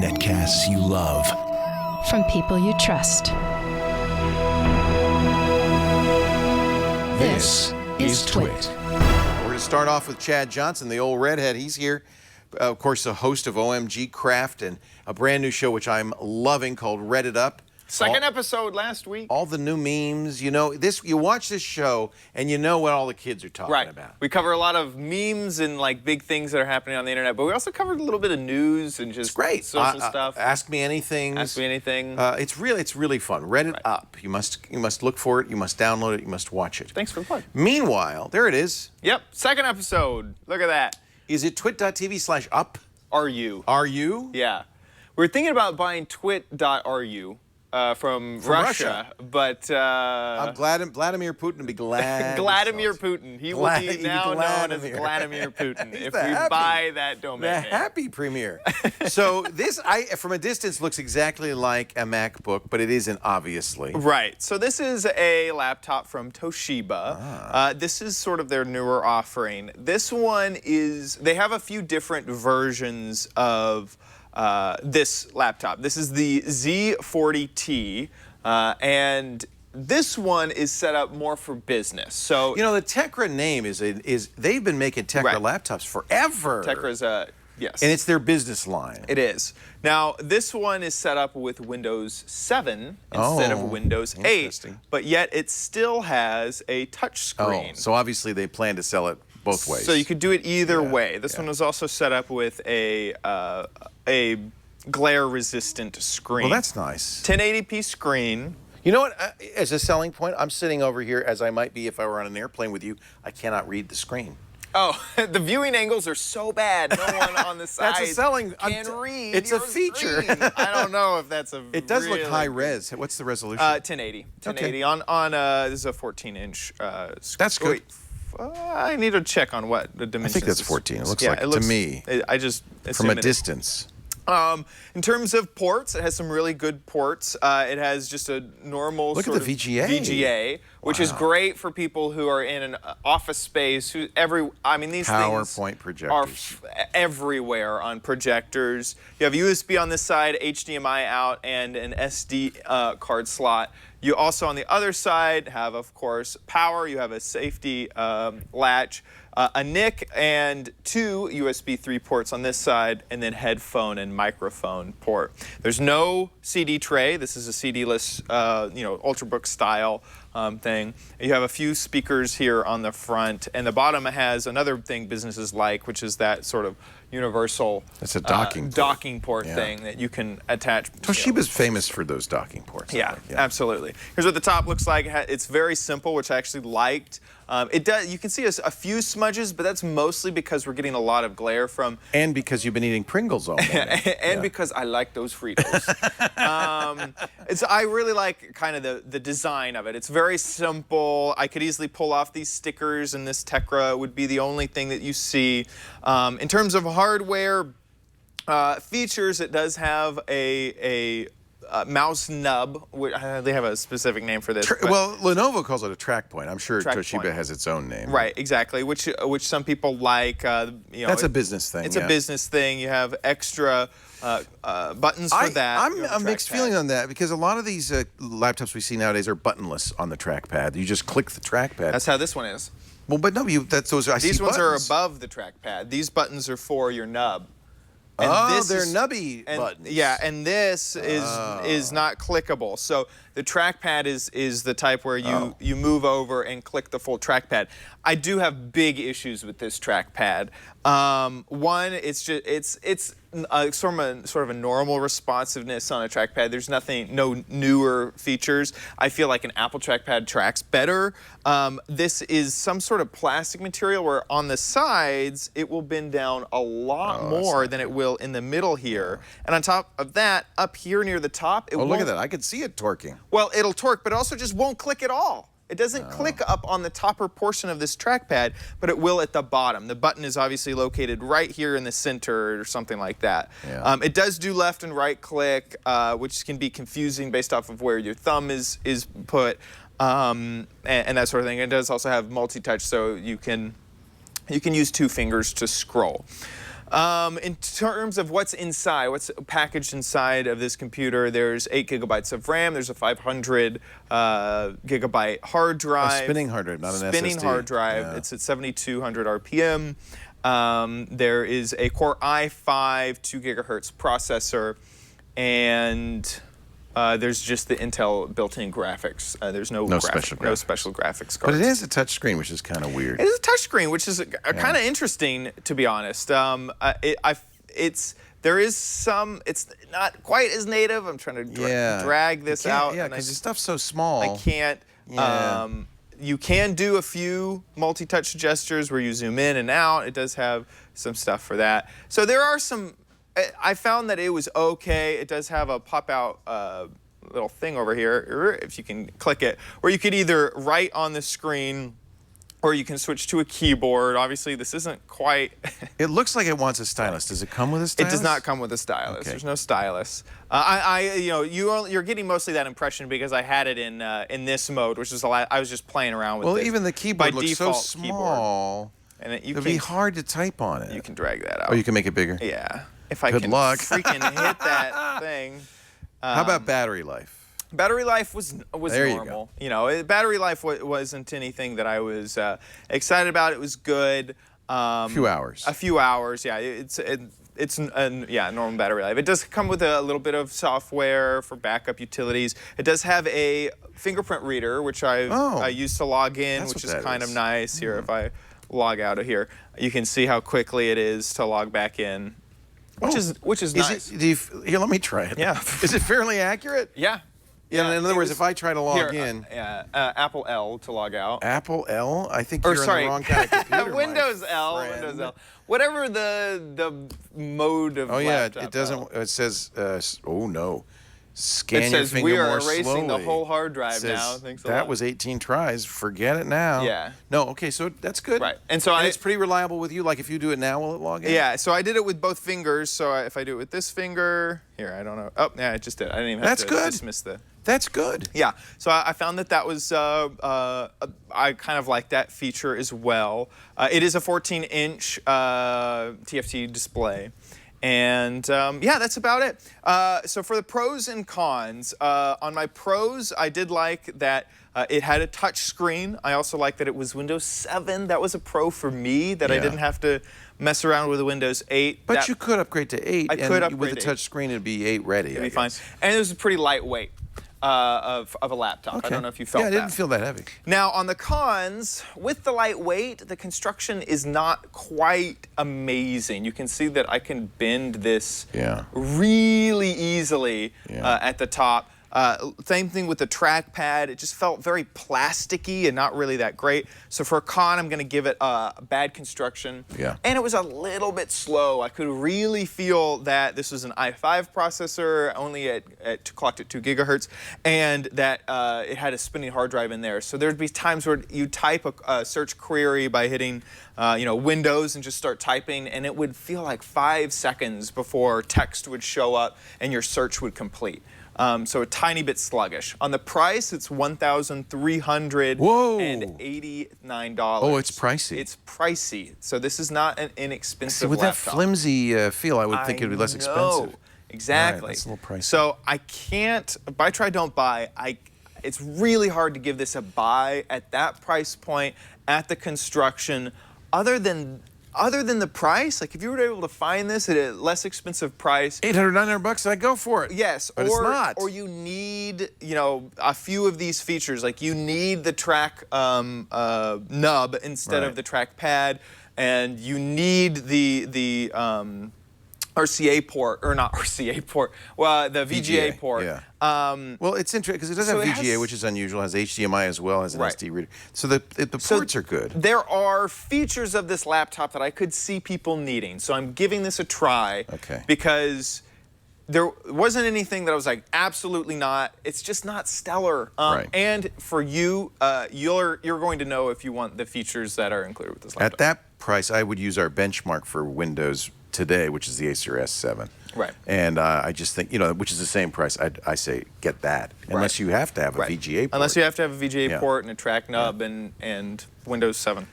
Netcasts you love. From people you trust. This is Twit. We're going to start off with Chad Johnson, the old redhead. He's here. Of course, the host of OMG Craft and a brand new show which I'm loving called Reddit Up. Second episode last week. All the new memes, you know, you watch this show and you know what all the kids are talking about. We cover a lot of memes and like big things that are happening on the internet, but we also covered a little bit of news and just great social stuff. Ask me anything. Ask me anything. It's really fun. Reddit Up. You must look for it. You must download it. You must watch it. Thanks for the plug. Meanwhile, there it is. Yep, second episode. Look at that. Is it twit.tv/up? Are you? Are you? Yeah. We're thinking about buying twit.ru. From Russia, but I'm glad Vladimir Putin would be glad. Vladimir Putin. He will be now known as Vladimir Putin if we buy that domain. The happy premier. So this, from a distance, looks exactly like a MacBook, but it isn't, obviously. Right. So this is a laptop from Toshiba. This is sort of their newer offering. This one is, they have a few different versions of this laptop. This is the Z40T, and this one is set up more for business. So you know, the Tecra name is they've been making Tecra laptops forever. Tekra's yes, and it's their business line. It is. Now this one is set up with Windows 7 instead of Windows 8, but yet it still has a touch screen. So obviously they plan to sell it both ways. So you could do it either way. This one was also set up with a glare-resistant screen. Well, that's nice. 1080p screen. You know what? As a selling point, I'm sitting over here, as I might be if I were on an airplane with you. I cannot read the screen. Oh, the viewing angles are so bad. No one on the side That's a selling. can read. It's a feature. I don't know if that's a. It does look high res. What's the resolution? 1080. 1080 on this is a 14-inch. That's good. Wait, I need to check on what the dimensions. I think that's 14. It looks like it looks, to me. I just from a distance. In terms of ports, it has some really good ports. It has just a normal Look sort at the of VGA. VGA, which is great for people who are in an office space. These PowerPoint things projectors are everywhere on projectors. You have USB on this side, HDMI out, and an SD card slot. You also, on the other side, have, of course, power. You have a safety latch, a NIC, and 2 USB 3 ports on this side, and then headphone and microphone port. There's no CD tray. This is a CD-less, Ultrabook style thing. You have a few speakers here on the front, and the bottom has another thing businesses like, which is that sort of universal That's a docking port thing that you can attach. Toshiba's famous for those docking ports. Yeah, absolutely. Here's what the top looks like. It's very simple, which I actually liked. It does. You can see a few smudges, but that's mostly because we're getting a lot of glare from. And because you've been eating Pringles all morning. And because I like those Fritos. I really like kind of the design of it. It's very simple. I could easily pull off these stickers, and this Tecra would be the only thing that you see. In terms of hardware features, it does have a mouse nub. They have a specific name for this. Well, Lenovo calls it a track point. I'm sure Toshiba point. has its own name. Right, exactly. Which some people like. That's a business thing. It's a business thing. You have extra buttons for that. I'm a mixed feeling on that because a lot of these laptops we see nowadays are buttonless on the trackpad. You just click the trackpad. That's how this one is. Well, but no, those are. These ones are above the trackpad. These buttons are for your nub. And they're nubby buttons. Yeah, and this is not clickable. So the trackpad is the type where you move over and click the full trackpad. I do have big issues with this trackpad. One, it's sort of a normal responsiveness on a trackpad. There's no newer features. I feel like an Apple trackpad tracks better. This is some sort of plastic material where on the sides it will bend down a lot more than it will in the middle here. And on top of that, up here near the top, it won't. Look at that. I can see it torquing. Well, it'll torque, but it also just won't click at all. It doesn't click up on the topper portion of this trackpad, but it will at the bottom. The button is obviously located right here in the center or something like that. Yeah. It does do left and right click, which can be confusing based off of where your thumb is put, and that sort of thing. It does also have multi-touch, so you can use 2 fingers to scroll. In terms of what's inside, what's packaged inside of this computer, there's 8 gigabytes of RAM. There's a 500 gigabyte hard drive. A spinning hard drive, not an SSD. Spinning hard drive. Yeah. It's at 7,200 RPM. There is a Core i5 2 gigahertz processor, and there's just the Intel built-in graphics. There's no special graphics cards. But it is a touch screen, which is kind of weird. It is a touch screen, which is kind of interesting, to be honest. There is some. It's not quite as native. I'm trying to drag this out. Yeah, because the stuff's so small. I can't. Yeah. You can do a few multi-touch gestures where you zoom in and out. It does have some stuff for that. So there are some. I found that it was okay. It does have a pop-out little thing over here, if you can click it, where you could either write on the screen or you can switch to a keyboard. Obviously, this isn't quite... It looks like it wants a stylus. Does it come with a stylus? It does not come with a stylus. Okay. There's no stylus. You're getting mostly that impression because I had it in this mode, which is I was just playing around with it. Well, even the keyboard looks so Keyboard. small. And It'd be hard to type on it. You can drag that out. Oh, you can make it bigger? Yeah. If I Good can luck. freaking hit that thing. How about battery life? Battery life was There normal. Battery life wasn't anything that I was excited about. It was good. A few hours. A few hours, yeah. It's normal battery life. It does come with a little bit of software for backup utilities. It does have a fingerprint reader, which I use to log in, which is kind of nice. Here, if I log out of here, you can see how quickly it is to log back in, which is nice. Here, let me try it. Yeah. Is it fairly accurate? Yeah. Yeah, in other words, if I try to log in. Apple L to log out. Apple L? I think you're on the wrong kind of computer. Windows L. Windows L. Whatever the mode of laptop. It doesn't. It says, oh no. Scan your finger we are more erasing slowly. the whole hard drive now. Thanks a lot. That was 18 tries. Forget it now. Yeah. No, okay, so that's good. Right. And so it's pretty reliable with you. Like if you do it now, will it log in? Yeah, so I did it with both fingers. So if I do it with this finger, here, I don't know. Oh, yeah, I just did. I didn't even have to dismiss the... That's good. Yeah, so I found that was, I kind of like that feature as well. It is a 14-inch TFT display. And yeah, that's about it. So for the pros and cons, on my pros, I did like that it had a touch screen. I also like that it was Windows 7. That was a pro for me, that I didn't have to mess around with the Windows 8. But you could upgrade to 8. I could upgrade with the touch screen, it'd be 8 ready. It'd be fine. And it was pretty lightweight. Of a laptop. Okay. I don't know if you felt that. Yeah, I didn't feel that heavy. Now, on the cons, with the lightweight, the construction is not quite amazing. You can see that I can bend this really easily at the top. Same thing with the trackpad. It just felt very plasticky and not really that great. So for a con, I'm going to give it a bad construction. Yeah. And it was a little bit slow. I could really feel that this was an i5 processor, only clocked at 2 gigahertz, and that it had a spinning hard drive in there. So there'd be times where you type a search query by hitting Windows and just start typing, and it would feel like 5 seconds before text would show up and your search would complete. So a tiny bit sluggish. On the price, it's $1,389. Oh, it's pricey. It's pricey. So this is not an inexpensive with laptop. That flimsy feel, I would think it would be less expensive. Exactly. Right, that's a little pricey. So I can't, buy, try, don't buy. It's really hard to give this a buy at that price point, at the construction, other than the price. Like if you were able to find this at a less expensive price, $800, $900, I'd go for it. Yes, but it's not. Or you need, a few of these features. Like you need the track nub instead of the trackpad, and you need the RCA port, or not RCA port, well, the VGA port. Yeah. Well, it's interesting because it does have VGA, which is unusual. It has HDMI as well as an SD reader. So the ports are good. There are features of this laptop that I could see people needing. So I'm giving this a try. Okay. Because there wasn't anything that I was like, absolutely not. It's just not stellar. Right. And for you, you're going to know if you want the features that are included with this laptop. At that price, I would use our benchmark for Windows today, which is the Acer S7. Right. And I just think, which is the same price, I say get that. Unless you have to have a VGA port. Unless you have to have a VGA port and a track nub and Windows 7.